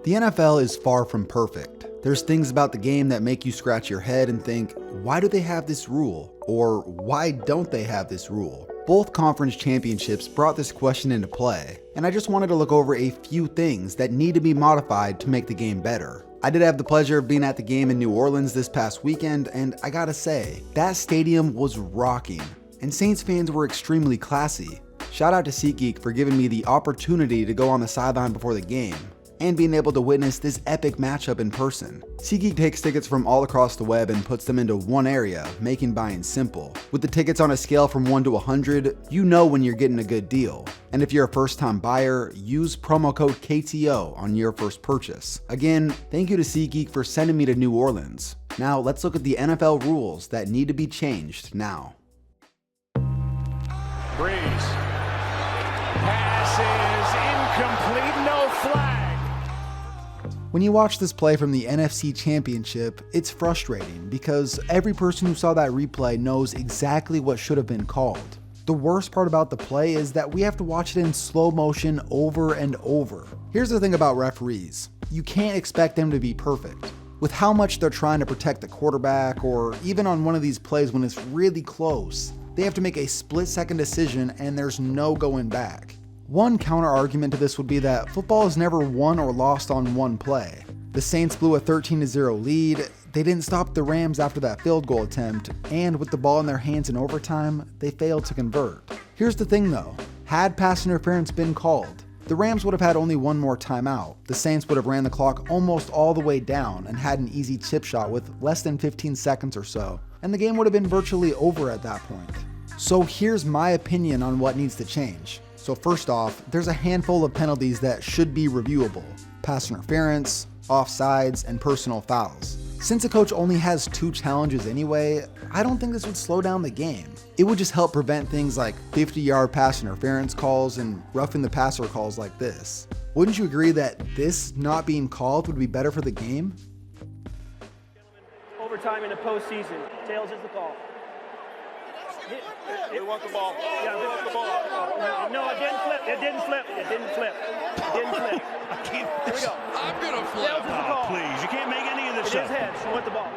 The NFL is far from perfect. There's things about the game that make you scratch your head and think, why do they have this rule? Or why don't they have this rule? Both conference championships brought this question into play, and I just wanted to look over a few things that need to be modified to make the game better. I did have the pleasure of being at the game in New Orleans this past weekend, and I gotta say, that stadium was rocking, and Saints fans were extremely classy. Shout out to SeatGeek for giving me the opportunity to go on the sideline before the game, and being able to witness this epic matchup in person. SeatGeek takes tickets from all across the web and puts them into one area, making buying simple. With the tickets on a scale from 1 to 100, you know when you're getting a good deal. And if you're a first-time buyer, use promo code KTO on your first purchase. Again, thank you to SeatGeek for sending me to New Orleans. Now let's look at the NFL rules that need to be changed now. Breeze. Pass is incomplete, no flag. When you watch this play from the NFC Championship, it's frustrating because every person who saw that replay knows exactly what should have been called. The worst part about the play is that we have to watch it in slow motion over and over. Here's the thing about referees. You can't expect them to be perfect. With how much they're trying to protect the quarterback, or even on one of these plays when it's really close, they have to make a split-second decision and there's no going back. One counter argument to this would be that football is never won or lost on one play. The Saints blew a 13-0 lead, they didn't stop the Rams after that field goal attempt, and with the ball in their hands in overtime, they failed to convert. Here's the thing though, had pass interference been called, the Rams would have had only one more timeout. The Saints would have ran the clock almost all the way down and had an easy chip shot with less than 15 seconds or so, and the game would have been virtually over at that point. So here's my opinion on what needs to change. So first off, there's a handful of penalties that should be reviewable: pass interference, offsides, and personal fouls. Since a coach only has 2 challenges anyway, I don't think this would slow down the game. It would just help prevent things like 50-yard pass interference calls and roughing the passer calls like this. Wouldn't you agree that this not being called would be better for the game? Overtime in the postseason. Tails is the call. They want the ball. Yeah, they want the ball. No, it didn't flip. It didn't flip. It didn't flip. It didn't flip. Here we go. I'm going to flip. Tails is the call. Please, you can't make any of this It up. is heads. She want the ball.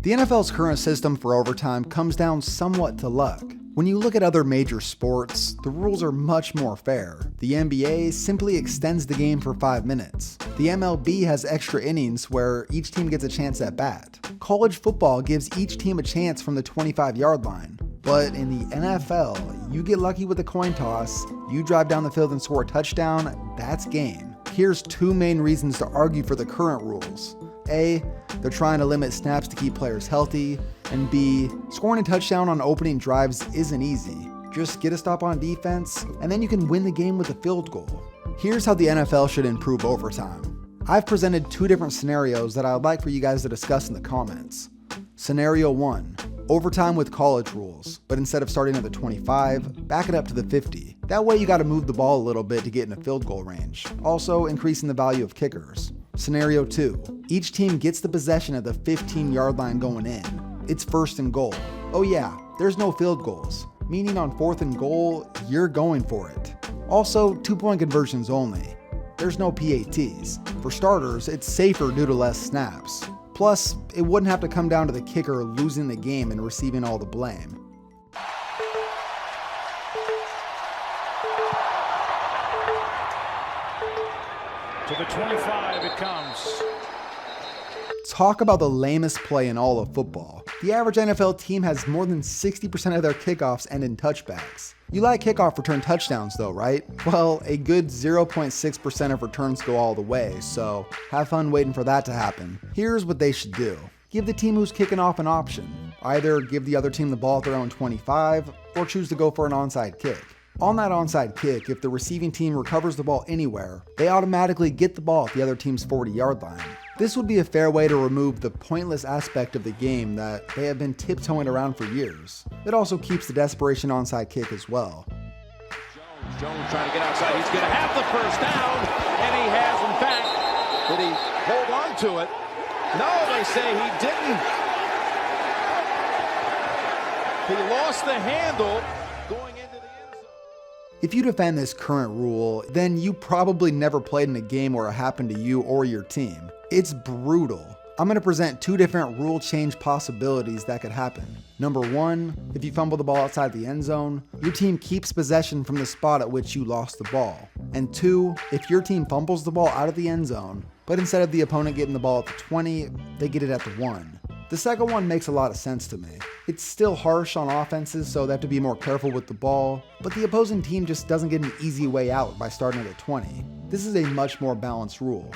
The NFL's current system for overtime comes down somewhat to luck. When you look at other major sports, the rules are much more fair. The NBA simply extends the game for 5 minutes. The MLB has extra innings where each team gets a chance at bat. College football gives each team a chance from the 25-yard line. But in the NFL, you get lucky with a coin toss, you drive down the field and score a touchdown, that's game. Here's 2 main reasons to argue for the current rules. A, they're trying to limit snaps to keep players healthy, and B, scoring a touchdown on opening drives isn't easy. Just get a stop on defense, and then you can win the game with a field goal. Here's how the NFL should improve overtime. I've presented 2 different scenarios that I'd like for you guys to discuss in the comments. Scenario 1, overtime with college rules, but instead of starting at the 25, back it up to the 50. That way you gotta move the ball a little bit to get in a field goal range, also increasing the value of kickers. Scenario 2, each team gets the possession at the 15-yard line going in. It's first and goal. Oh yeah, there's no field goals, meaning on 4th and goal, you're going for it. Also, 2-point conversions only. There's no PATs. For starters, it's safer due to less snaps. Plus, it wouldn't have to come down to the kicker losing the game and receiving all the blame. To the 25 it comes. Talk about the lamest play in all of football. The average NFL team has more than 60% of their kickoffs end in touchbacks. You like kickoff return touchdowns though, right? Well, a good 0.6% of returns go all the way, so have fun waiting for that to happen. Here's what they should do. Give the team who's kicking off an option. Either give the other team the ball at their own 25, or choose to go for an onside kick. On that onside kick, if the receiving team recovers the ball anywhere, they automatically get the ball at the other team's 40-yard line. This would be a fair way to remove the pointless aspect of the game that they have been tiptoeing around for years. It also keeps the desperation onside kick as well. Jones trying to get outside. He's going to have the first down, and he has, in fact. Did he hold on to it? No, they say he didn't. He lost the handle going into the end zone. If you defend this current rule, then you probably never played in a game where it happened to you or your team. It's brutal. I'm going to present 2 different rule change possibilities that could happen. Number 1, if you fumble the ball outside the end zone, your team keeps possession from the spot at which you lost the ball. And 2, if your team fumbles the ball out of the end zone, but instead of the opponent getting the ball at the 20, they get it at the 1. The second one makes a lot of sense to me. It's still harsh on offenses, so they have to be more careful with the ball, but the opposing team just doesn't get an easy way out by starting at the 20. This is a much more balanced rule.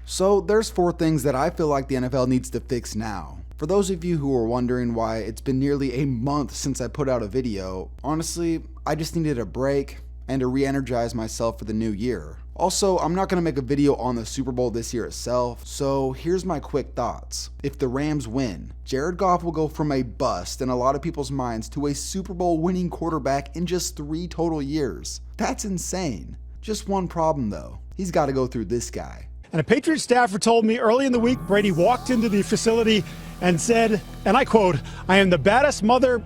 So there's 4 things that I feel like the NFL needs to fix now. For those of you who are wondering why it's been nearly a month since I put out a video, honestly, I just needed a break and to re-energize myself for the new year. Also, I'm not going to make a video on the Super Bowl this year itself, so here's my quick thoughts. If the Rams win, Jared Goff will go from a bust in a lot of people's minds to a Super Bowl winning quarterback in just 3 total years. That's insane. Just one problem though, he's got to go through this guy. And a Patriots staffer told me early in the week, Brady walked into the facility and said, and I quote, "I am the baddest mother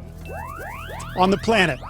on the planet."